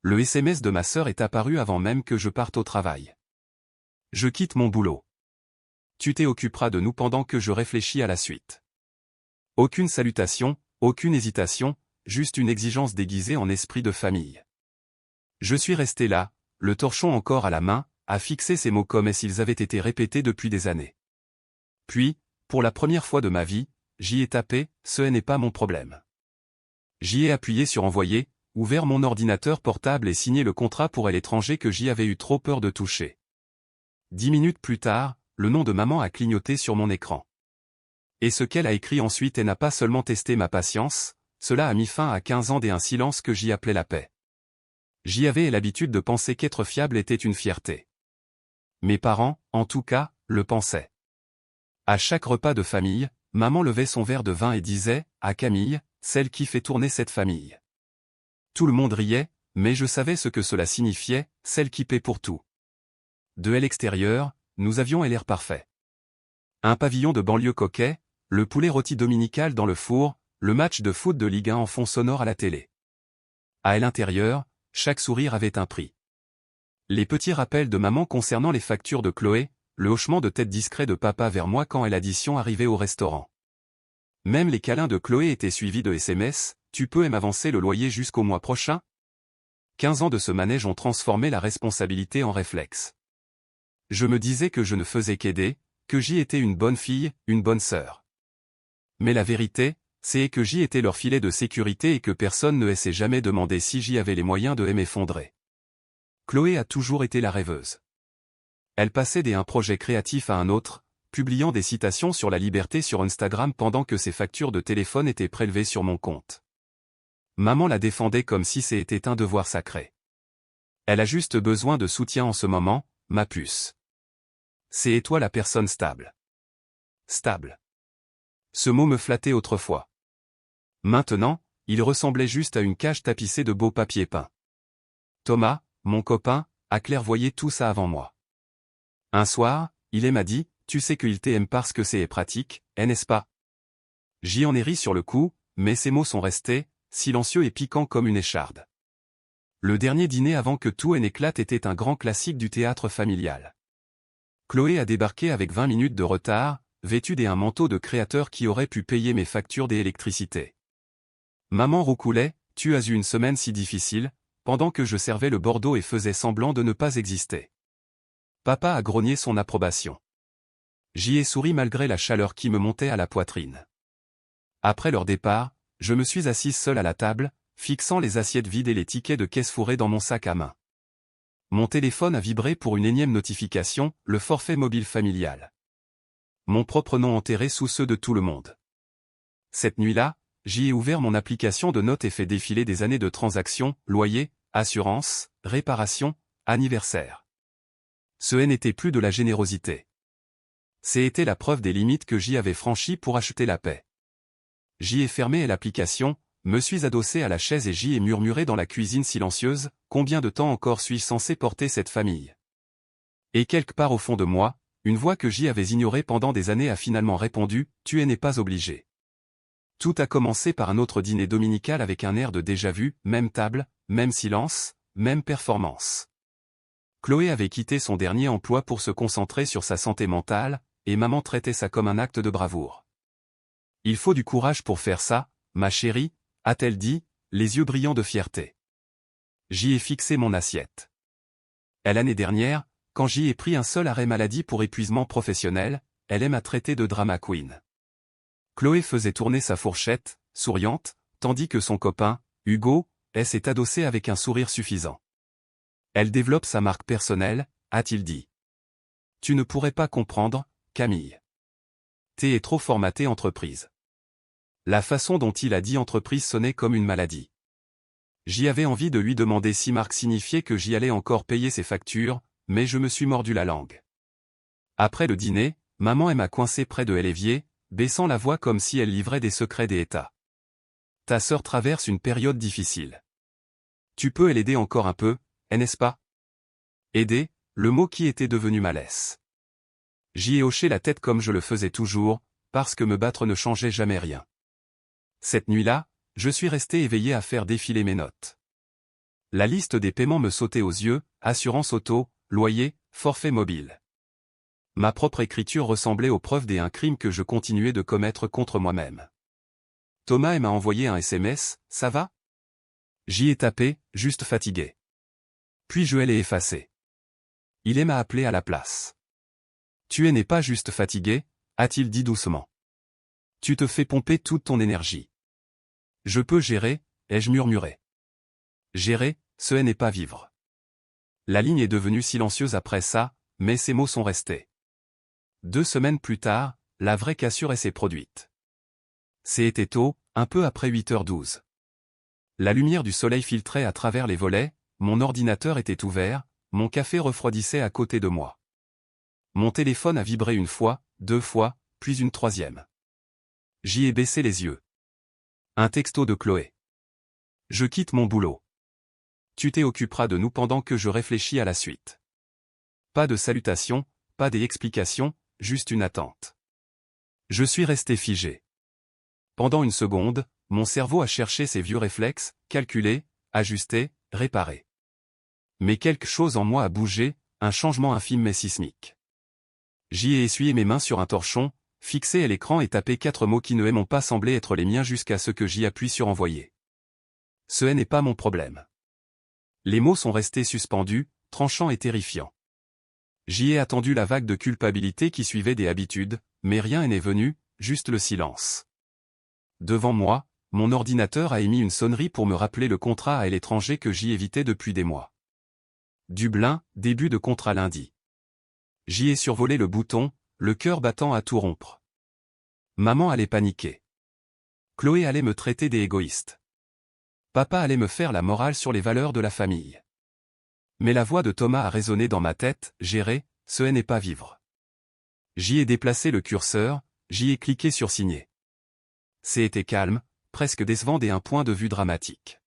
le SMS de ma sœur est apparu avant même que je parte au travail. Je quitte mon boulot. Tu t'occuperas de nous pendant que je réfléchis à la suite. Aucune salutation, aucune hésitation, juste une exigence déguisée en esprit de famille. Je suis resté là, le torchon encore à la main, à fixer ces mots comme s'ils avaient été répétés depuis des années. Puis, pour la première fois de ma vie, j'y ai tapé, ce n'est pas mon problème. J'y ai appuyé sur envoyer, ouvert mon ordinateur portable et signé le contrat pour l'étranger que j'y avais eu trop peur de toucher. 10 minutes plus tard, le nom de maman a clignoté sur mon écran. Et ce qu'elle a écrit ensuite n'a pas seulement testé ma patience, cela a mis fin à 15 ans et un silence que j'y appelais la paix. J'y avais l'habitude de penser qu'être fiable était une fierté. Mes parents, en tout cas, le pensaient. À chaque repas de famille, maman levait son verre de vin et disait « À Camille, celle qui fait tourner cette famille ». Tout le monde riait, mais je savais ce que cela signifiait, celle qui paie pour tout. De l'extérieur, nous avions l'air parfait. Un pavillon de banlieue coquet, le poulet rôti dominical dans le four, le match de foot de Ligue 1 en fond sonore à la télé. À l'intérieur, chaque sourire avait un prix. Les petits rappels de maman concernant les factures de Chloé, le hochement de tête discret de papa vers moi quand l'addition arrivait au restaurant. Même les câlins de Chloé étaient suivis de SMS, « Tu peux m'avancer le loyer jusqu'au mois prochain ?» 15 ans de ce manège ont transformé la responsabilité en réflexe. Je me disais que je ne faisais qu'aider, que j'y étais une bonne fille, une bonne sœur. Mais la vérité, c'est que j'y étais leur filet de sécurité et que personne ne s'est jamais demandé si j'y avais les moyens de m'effondrer. Chloé a toujours été la rêveuse. Elle passait d'un projet créatif à un autre, publiant des citations sur la liberté sur Instagram pendant que ses factures de téléphone étaient prélevées sur mon compte. Maman la défendait comme si c'était un devoir sacré. Elle a juste besoin de soutien en ce moment, ma puce. C'est toi la personne stable. Stable. Ce mot me flattait autrefois. Maintenant, il ressemblait juste à une cage tapissée de beaux papiers peints. Thomas, mon copain, a clairvoyé tout ça avant moi. Un soir, il m'a dit, tu sais qu'il t'aime parce que c'est pratique, n'est-ce pas? J'y en ai ri sur le coup, mais ces mots sont restés, silencieux et piquants comme une écharde. Le dernier dîner avant que tout n'éclate était un grand classique du théâtre familial. Chloé a débarqué avec 20 minutes de retard, vêtue d'un manteau de créateur qui aurait pu payer mes factures d'électricité. Maman roucoulait, tu as eu une semaine si difficile, pendant que je servais le Bordeaux et faisais semblant de ne pas exister. Papa a grogné son approbation. J'y ai souri malgré la chaleur qui me montait à la poitrine. Après leur départ, je me suis assise seule à la table, fixant les assiettes vides et les tickets de caisse fourrés dans mon sac à main. Mon téléphone a vibré pour une énième notification, le forfait mobile familial. Mon propre nom enterré sous ceux de tout le monde. Cette nuit-là, j'y ai ouvert mon application de notes et fait défiler des années de transactions, loyer, assurance, réparation, anniversaire. Ce n'était plus de la générosité. C'était la preuve des limites que j'y avais franchies pour acheter la paix. J'y ai fermé l'application, me suis adossé à la chaise et j'y ai murmuré dans la cuisine silencieuse, combien de temps encore suis-je censé porter cette famille? Et quelque part au fond de moi, une voix que j'y avais ignorée pendant des années a finalement répondu, tu n'es pas obligé. Tout a commencé par un autre dîner dominical avec un air de déjà-vu, même table, même silence, même performance. Chloé avait quitté son dernier emploi pour se concentrer sur sa santé mentale, et maman traitait ça comme un acte de bravoure. Il faut du courage pour faire ça, ma chérie, a-t-elle dit, les yeux brillants de fierté. J'y ai fixé mon assiette. L'année dernière, quand j'y ai pris un seul arrêt maladie pour épuisement professionnel, elle m'a traité de drama queen. Chloé faisait tourner sa fourchette, souriante, tandis que son copain, Hugo, s'est adossé avec un sourire suffisant. Elle développe sa marque personnelle, a-t-il dit. Tu ne pourrais pas comprendre, Camille. T'es trop formaté entreprise. La façon dont il a dit entreprise sonnait comme une maladie. J'y avais envie de lui demander si marque signifiait que j'y allais encore payer ses factures, mais je me suis mordu la langue. Après le dîner, maman m'a coincé près de l'évier, baissant la voix comme si elle livrait des secrets des États. Ta sœur traverse une période difficile. Tu peux l'aider encore un peu, n'est-ce pas? Aider, le mot qui était devenu malaise. J'y ai hoché la tête comme je le faisais toujours, parce que me battre ne changeait jamais rien. Cette nuit-là, je suis resté éveillé à faire défiler mes notes. La liste des paiements me sautait aux yeux, assurance auto, loyer, forfait mobile. Ma propre écriture ressemblait aux preuves d'un crime que je continuais de commettre contre moi-même. Thomas m'a envoyé un SMS, ça va? J'y ai tapé, juste fatigué. Puis je l'ai effacé. Il m'a appelé à la place. Tu n'es pas juste fatigué, a-t-il dit doucement. Tu te fais pomper toute ton énergie. Je peux gérer, ai-je murmuré. Gérer, ce n'est pas vivre. La ligne est devenue silencieuse après ça, mais ces mots sont restés. 2 semaines plus tard, la vraie cassure s'est produite. C'était tôt, un peu après 8h12. La lumière du soleil filtrait à travers les volets, mon ordinateur était ouvert, mon café refroidissait à côté de moi. Mon téléphone a vibré 1 fois, 2 fois, puis une 3e. J'y ai baissé les yeux. Un texto de Chloé. Je quitte mon boulot. Tu t'occuperas de nous pendant que je réfléchis à la suite. Pas de salutation, pas d'explication, juste une attente. Je suis resté figé. Pendant une seconde, mon cerveau a cherché ses vieux réflexes, calculé, ajusté, réparé. Mais quelque chose en moi a bougé, un changement infime mais sismique. J'y ai essuyé mes mains sur un torchon, fixé à l'écran et tapé 4 mots qui ne m'ont pas semblé être les miens jusqu'à ce que j'y appuie sur envoyer. Ce n'est pas mon problème. Les mots sont restés suspendus, tranchants et terrifiants. J'y ai attendu la vague de culpabilité qui suivait des habitudes, mais rien n'est venu, juste le silence. Devant moi, mon ordinateur a émis une sonnerie pour me rappeler le contrat à l'étranger que j'y évitais depuis des mois. Dublin, début de contrat lundi. J'y ai survolé le bouton, le cœur battant à tout rompre. Maman allait paniquer. Chloé allait me traiter d'égoïste. Papa allait me faire la morale sur les valeurs de la famille. Mais la voix de Thomas a résonné dans ma tête, gérer, ce n'est pas vivre. J'y ai déplacé le curseur, j'y ai cliqué sur signer. C'était calme, presque décevant et un point de vue dramatique.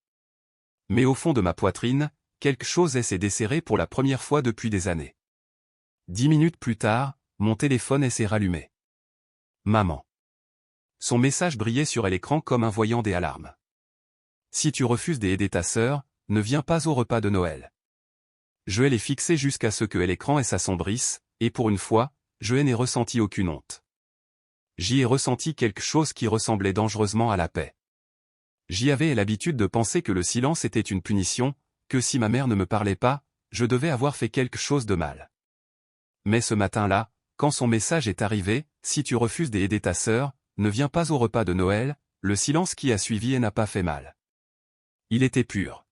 Mais au fond de ma poitrine, quelque chose s'est desserré pour la première fois depuis des années. 10 minutes plus tard, mon téléphone s'est rallumé. Maman. Son message brillait sur l'écran comme un voyant des alarmes. Si tu refuses d'aider ta sœur, ne viens pas au repas de Noël. Je l'ai fixé jusqu'à ce que l'écran s'assombrisse, et pour une fois, je n'ai ressenti aucune honte. J'y ai ressenti quelque chose qui ressemblait dangereusement à la paix. J'y avais l'habitude de penser que le silence était une punition, que si ma mère ne me parlait pas, je devais avoir fait quelque chose de mal. Mais ce matin-là, quand son message est arrivé, si tu refuses d'aider ta sœur, ne viens pas au repas de Noël, le silence qui a suivi n'a pas fait mal. Il était pur.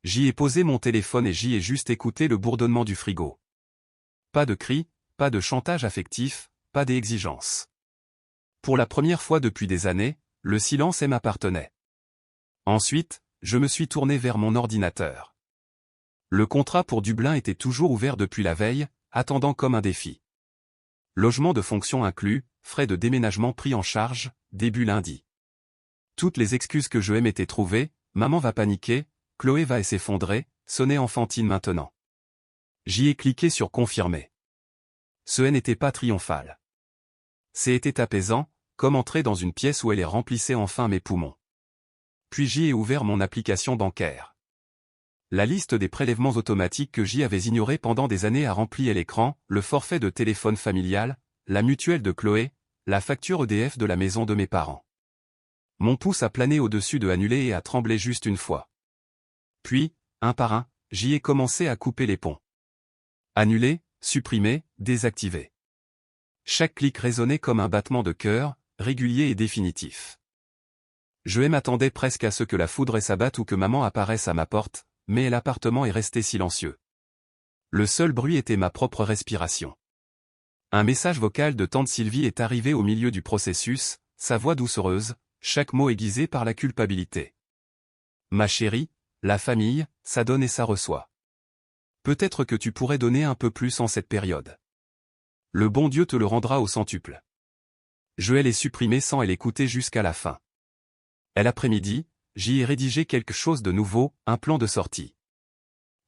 J'y ai posé mon téléphone et j'y ai juste écouté le bourdonnement du frigo. Pas de cris, pas de chantage affectif, pas d'exigence. Pour la première fois depuis des années, le silence m'appartenait. Ensuite, je me suis tourné vers mon ordinateur. Le contrat pour Dublin était toujours ouvert depuis la veille, attendant comme un défi. Logement de fonction inclus, frais de déménagement pris en charge, début lundi. Toutes les excuses que je m'étais trouvées, maman va paniquer, Chloé va s'effondrer, sonner enfantine maintenant. J'y ai cliqué sur confirmer. Ce n'était pas triomphal. C'était apaisant, comme entrer dans une pièce où elle remplissait enfin mes poumons. Puis j'y ai ouvert mon application bancaire. La liste des prélèvements automatiques que j'y avais ignorés pendant des années a rempli l'écran, le forfait de téléphone familial, la mutuelle de Chloé, la facture EDF de la maison de mes parents. Mon pouce a plané au-dessus de annuler et a tremblé juste une fois. Puis, un par un, j'y ai commencé à couper les ponts. Annuler, supprimer, désactiver. Chaque clic résonnait comme un battement de cœur, régulier et définitif. Je m'attendais presque à ce que la foudre s'abatte ou que maman apparaisse à ma porte, mais l'appartement est resté silencieux. Le seul bruit était ma propre respiration. Un message vocal de tante Sylvie est arrivé au milieu du processus, sa voix doucereuse, chaque mot aiguisé par la culpabilité. Ma chérie, la famille, ça donne et ça reçoit. Peut-être que tu pourrais donner un peu plus en cette période. Le bon Dieu te le rendra au centuple. Je l'ai supprimé sans l'écouter jusqu'à la fin. L'après-midi, j'y ai rédigé quelque chose de nouveau, un plan de sortie.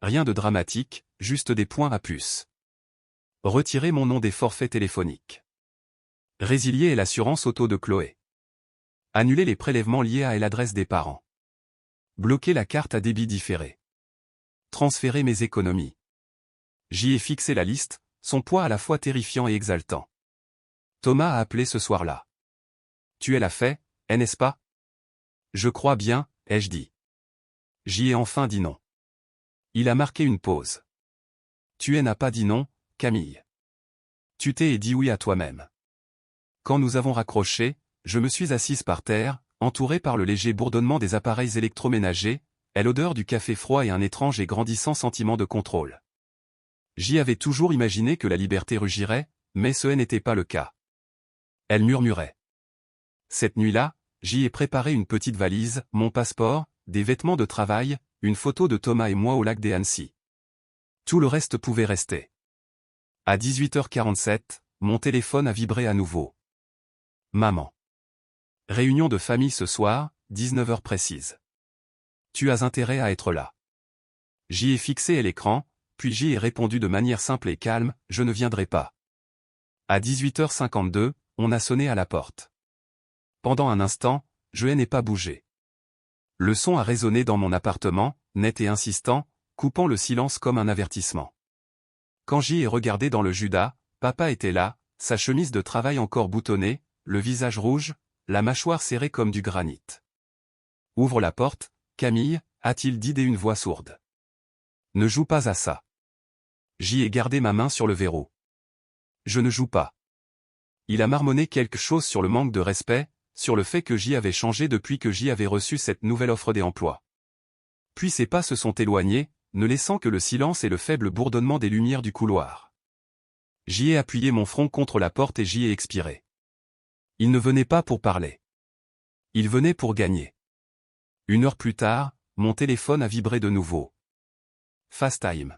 Rien de dramatique, juste des points à puce. Retirer mon nom des forfaits téléphoniques. Résilier l'assurance auto de Chloé. Annuler les prélèvements liés à l'adresse des parents. Bloquer la carte à débit différé. transférer mes économies. J'y ai fixé la liste, son poids à la fois terrifiant et exaltant. Thomas a appelé ce soir-là. Tu l'as fait, n'est-ce pas? Je crois bien, ai-je dit. J'y ai enfin dit non. Il a marqué une pause. Tu n'as pas dit non, Camille. Tu t'es dit oui à toi-même. Quand nous avons raccroché, je me suis assise par terre, entourée par le léger bourdonnement des appareils électroménagers, et l'odeur du café froid et un étrange et grandissant sentiment de contrôle. J'y avais toujours imaginé que la liberté rugirait, mais ce n'était pas le cas. Elle murmurait. Cette nuit-là, j'y ai préparé une petite valise, mon passeport, des vêtements de travail, une photo de Thomas et moi au lac des Annecy. Tout le reste pouvait rester. À 18h47, mon téléphone a vibré à nouveau. Maman. Réunion de famille ce soir, 19h précise. Tu as intérêt à être là. J'y ai fixé l'écran, puis j'y ai répondu de manière simple et calme, je ne viendrai pas. À 18h52, on a sonné à la porte. Pendant un instant, je n'ai pas bougé. Le son a résonné dans mon appartement, net et insistant, coupant le silence comme un avertissement. Quand j'y ai regardé dans le Judas, papa était là, sa chemise de travail encore boutonnée, le visage rouge, la mâchoire serrée comme du granit. « Ouvre la porte, Camille », a-t-il dit d'une voix sourde. « Ne joue pas à ça. » J'y ai gardé ma main sur le verrou. « Je ne joue pas. » Il a marmonné quelque chose sur le manque de respect, sur le fait que j'y avais changé depuis que j'y avais reçu cette nouvelle offre d'emploi. Puis ses pas se sont éloignés, ne laissant que le silence et le faible bourdonnement des lumières du couloir. J'y ai appuyé mon front contre la porte et j'y ai expiré. Il ne venait pas pour parler. Il venait pour gagner. 1 heure plus tard, mon téléphone a vibré de nouveau. FaceTime.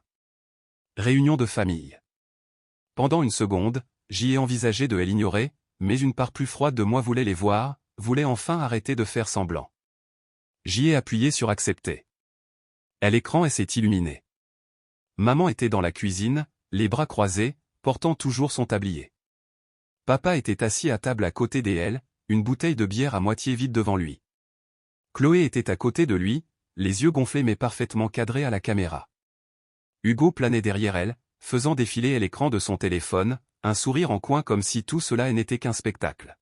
Réunion de famille. Pendant une seconde, j'y ai envisagé de l'ignorer, mais une part plus froide de moi voulait les voir, voulait enfin arrêter de faire semblant. J'y ai appuyé sur accepter. L'écran s'est illuminé. Maman était dans la cuisine, les bras croisés, portant toujours son tablier. Papa était assis à table à côté d'elle, une bouteille de bière à moitié vide devant lui. Chloé était à côté de lui, les yeux gonflés mais parfaitement cadrés à la caméra. Hugo planait derrière elle, faisant défiler l'écran de son téléphone, un sourire en coin comme si tout cela n'était qu'un spectacle.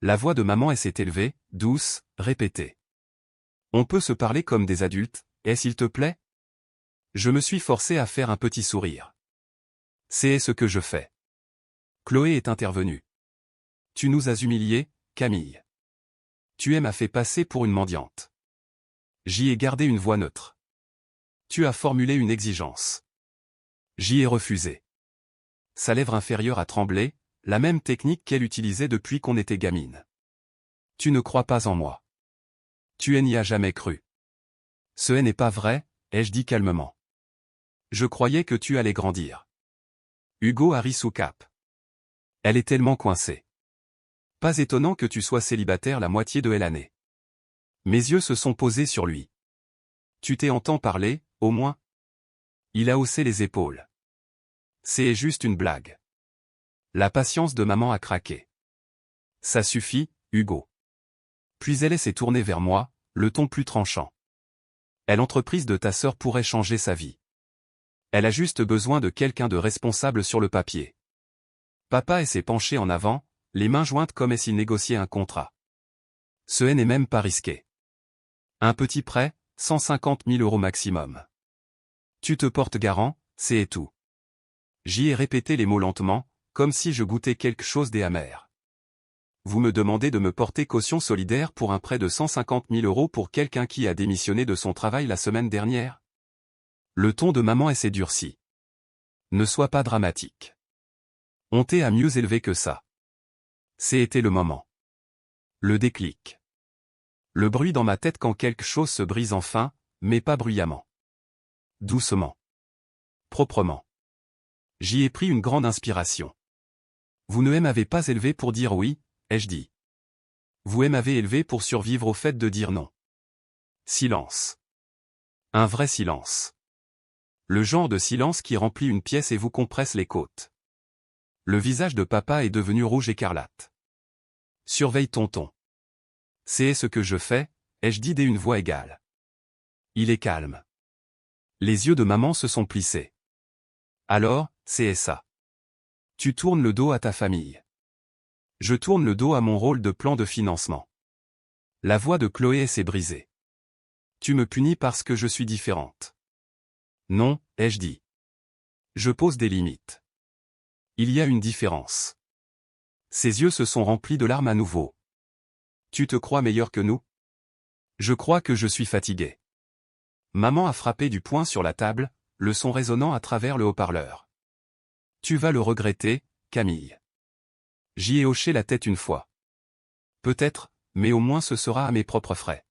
La voix de maman s'est élevée, douce, répétée. On peut se parler comme des adultes, s'il te plaît? Je me suis forcé à faire un petit sourire. C'est ce que je fais. Chloé est intervenue. Tu nous as humiliés, Camille. Tu m'as fait passer pour une mendiante. J'y ai gardé une voix neutre. Tu as formulé une exigence. J'y ai refusé. Sa lèvre inférieure a tremblé, la même technique qu'elle utilisait depuis qu'on était gamine. Tu ne crois pas en moi. Tu n'y as jamais cru. Ce n'est pas vrai, ai-je dit calmement. Je croyais que tu allais grandir. Hugo a ri sous cape. Elle est tellement coincée. Pas étonnant que tu sois célibataire la moitié de l'année. Mes yeux se sont posés sur lui. Tu t'es entendu parler, au moins? Il a haussé les épaules. C'est juste une blague. La patience de maman a craqué. Ça suffit, Hugo. Puis elle s'est tournée vers moi, le ton plus tranchant. L'entreprise de ta sœur pourrait changer sa vie. Elle a juste besoin de quelqu'un de responsable sur le papier. Papa s'est penché en avant, les mains jointes comme s'il négociait un contrat. Ce n'est même pas risqué. Un petit prêt, 150 000 € maximum. Tu te portes garant, c'est tout. J'y ai répété les mots lentement, comme si je goûtais quelque chose d'amer. Vous me demandez de me porter caution solidaire pour un prêt de 150 000 € pour quelqu'un qui a démissionné de son travail la semaine dernière? Le ton de maman s'est durci. Ne sois pas dramatique. On t'a mieux élevé que ça. C'était le moment. Le déclic. Le bruit dans ma tête quand quelque chose se brise enfin, mais pas bruyamment. Doucement. Proprement. J'y ai pris une grande inspiration. Vous ne m'avez pas élevé pour dire oui, ai-je dit. Vous m'avez élevé pour survivre au fait de dire non. Silence. Un vrai silence. Le genre de silence qui remplit une pièce et vous compresse les côtes. Le visage de papa est devenu rouge écarlate. Surveille tonton. C'est ce que je fais, ai-je dit d'une voix égale. Il est calme. Les yeux de maman se sont plissés. Alors, c'est ça. Tu tournes le dos à ta famille. Je tourne le dos à mon rôle de plan de financement. La voix de Chloé s'est brisée. Tu me punis parce que je suis différente. Non, ai-je dit. Je pose des limites. Il y a une différence. Ses yeux se sont remplis de larmes à nouveau. Tu te crois meilleur que nous? Je crois que je suis fatigué. Maman a frappé du poing sur la table, le son résonnant à travers le haut-parleur. Tu vas le regretter, Camille. J'y ai hoché la tête une fois. Peut-être, mais au moins ce sera à mes propres frais.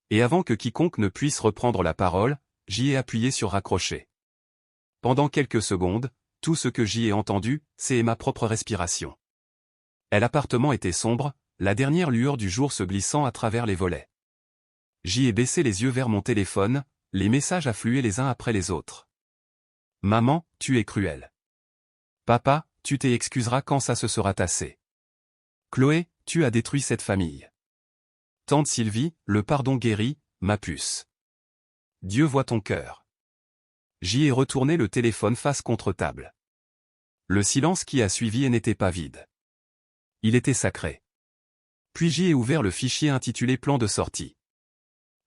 Et avant que quiconque ne puisse reprendre la parole, j'y ai appuyé sur raccrocher. Pendant quelques secondes, tout ce que j'y ai entendu, c'est ma propre respiration. L'appartement était sombre, la dernière lueur du jour se glissant à travers les volets. J'y ai baissé les yeux vers mon téléphone, les messages affluaient les uns après les autres. Maman, tu es cruelle. Papa, tu t'excuseras quand ça se sera tassé. Chloé, tu as détruit cette famille. Tante Sylvie, le pardon guérit, ma puce. Dieu voit ton cœur. J'y ai retourné le téléphone face contre table. Le silence qui a suivi n'était pas vide. Il était sacré. Puis j'y ai ouvert le fichier intitulé Plan de sortie.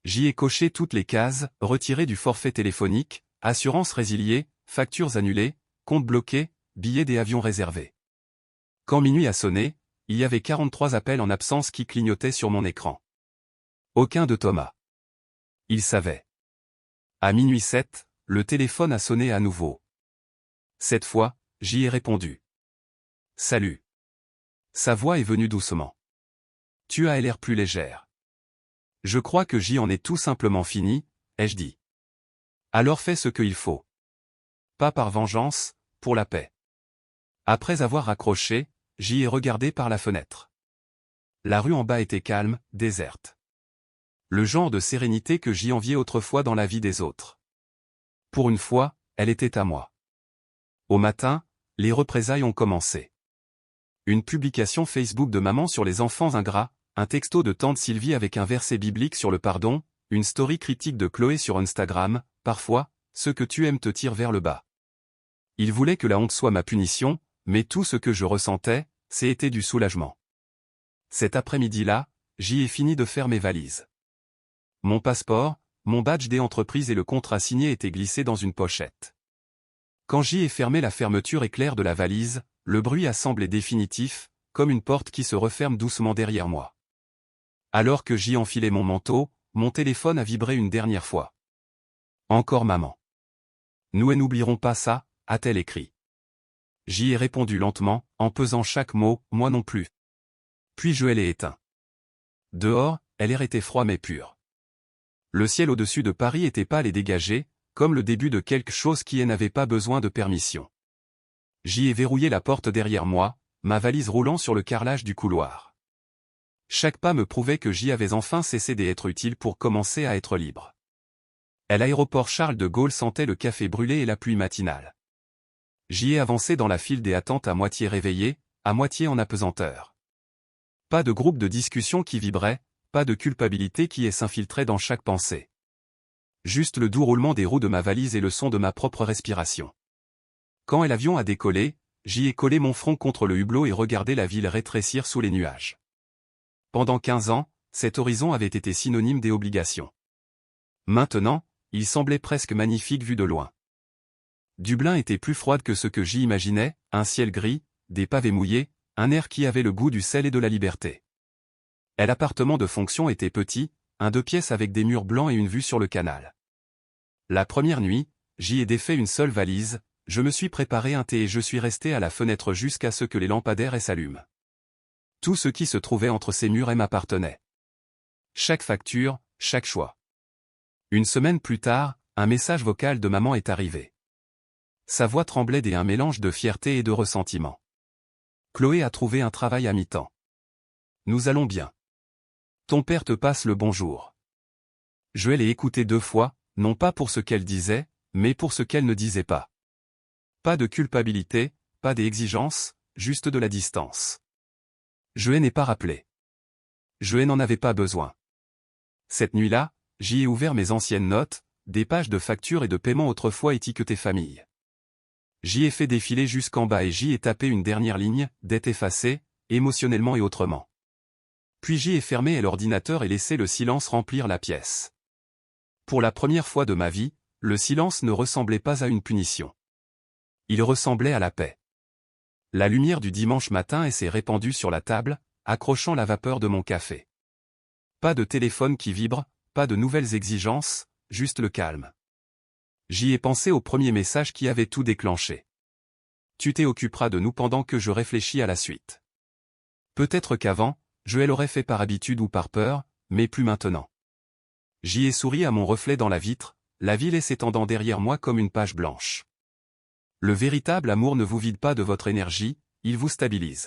J'y ai coché toutes les cases, retiré du forfait téléphonique, assurance résiliée, factures annulées, comptes bloqués, billets des avions réservés. Quand minuit a sonné, il y avait 43 appels en absence qui clignotaient sur mon écran. Aucun de Thomas. Il savait. À minuit 7, le téléphone a sonné à nouveau. Cette fois, j'y ai répondu. Salut. Sa voix est venue doucement. Tu as l'air plus légère. Je crois que j'y en ai tout simplement fini, ai-je dit. Alors fais ce qu'il faut. Pas par vengeance, pour la paix. Après avoir raccroché, j'y ai regardé par la fenêtre. La rue en bas était calme, déserte. Le genre de sérénité que j'y enviais autrefois dans la vie des autres. Pour une fois, elle était à moi. Au matin, les représailles ont commencé. Une publication Facebook de maman sur les enfants ingrats, un texto de tante Sylvie avec un verset biblique sur le pardon, une story critique de Chloé sur Instagram, parfois, ce que tu aimes te tire vers le bas. Il voulait que la honte soit ma punition, mais tout ce que je ressentais, c'était du soulagement. Cet après-midi-là, j'y ai fini de faire mes valises. Mon passeport, mon badge des entreprises et le contrat signé étaient glissés dans une pochette. Quand j'y ai fermé la fermeture éclair de la valise, le bruit a semblé définitif, comme une porte qui se referme doucement derrière moi. Alors que j'y enfilais mon manteau, mon téléphone a vibré une dernière fois. Encore maman. Nous n'oublierons pas ça, a-t-elle écrit. J'y ai répondu lentement, en pesant chaque mot, moi non plus. Puis je l'ai éteint. Dehors, l'air était froid mais pur. Le ciel au-dessus de Paris était pâle et dégagé, comme le début de quelque chose qui n'avait pas besoin de permission. J'y ai verrouillé la porte derrière moi, ma valise roulant sur le carrelage du couloir. Chaque pas me prouvait que j'y avais enfin cessé d'être utile pour commencer à être libre. L'aéroport Charles de Gaulle sentait le café brûlé et la pluie matinale. J'y ai avancé dans la file des attentes à moitié réveillé, à moitié en apesanteur. Pas de groupe de discussion qui vibrait, pas de culpabilité qui s'infiltrait dans chaque pensée. Juste le doux roulement des roues de ma valise et le son de ma propre respiration. Quand l'avion a décollé, j'y ai collé mon front contre le hublot et regardé la ville rétrécir sous les nuages. Pendant 15 ans, cet horizon avait été synonyme des obligations. Maintenant, il semblait presque magnifique vu de loin. Dublin était plus froide que ce que j'y imaginais, un ciel gris, des pavés mouillés, un air qui avait le goût du sel et de la liberté. L'appartement de fonction était petit, un 2 pièces avec des murs blancs et une vue sur le canal. La première nuit, j'y ai défait une seule valise, je me suis préparé un thé et je suis resté à la fenêtre jusqu'à ce que les lampadaires s'allument. Tout ce qui se trouvait entre ces murs m'appartenait. Chaque facture, chaque choix. Une semaine plus tard, un message vocal de maman est arrivé. Sa voix tremblait un mélange de fierté et de ressentiment. Chloé a trouvé un travail à mi-temps. Nous allons bien. Ton père te passe le bonjour. Je l'ai écouté 2 fois, non pas pour ce qu'elle disait, mais pour ce qu'elle ne disait pas. Pas de culpabilité, pas d'exigence, juste de la distance. Je n'ai pas rappelé. Je n'en avais pas besoin. Cette nuit-là, j'y ai ouvert mes anciennes notes, des pages de factures et de paiement autrefois étiquetées famille. J'y ai fait défiler jusqu'en bas et j'y ai tapé une dernière ligne, dette effacée, émotionnellement et autrement. Puis j'y ai fermé l'ordinateur et laissé le silence remplir la pièce. Pour la première fois de ma vie, le silence ne ressemblait pas à une punition. Il ressemblait à la paix. La lumière du dimanche matin s'est répandue sur la table, accrochant la vapeur de mon café. Pas de téléphone qui vibre, pas de nouvelles exigences, juste le calme. J'y ai pensé au premier message qui avait tout déclenché. Tu t'occuperas de nous pendant que je réfléchis à la suite. Peut-être qu'avant, je l'aurais fait par habitude ou par peur, mais plus maintenant. J'y ai souri à mon reflet dans la vitre, la ville s'étendant derrière moi comme une page blanche. Le véritable amour ne vous vide pas de votre énergie, il vous stabilise.